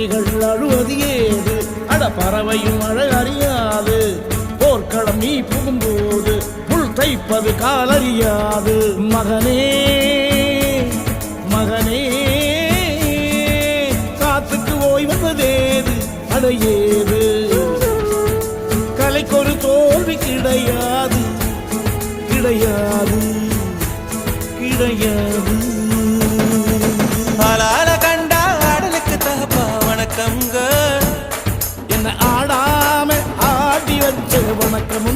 கிளிகள் அழுவது ஏது அட பறவையும் அழ அறியாது போர்க்களம் நீ புகும்போது புல் தைப்பது காலறியாது மகனே மகனே காத்துக்கு ஓய்வதேது அடையேது கலைக்கொரு தோல்வி கிடையாது கிடையாது கிடையாது ஆளால கண்டா ஆடலுக்கு தகப்பா வணக்கம்ங்க என்ன ஆடாம ஆடி வச்ச வணக்கம்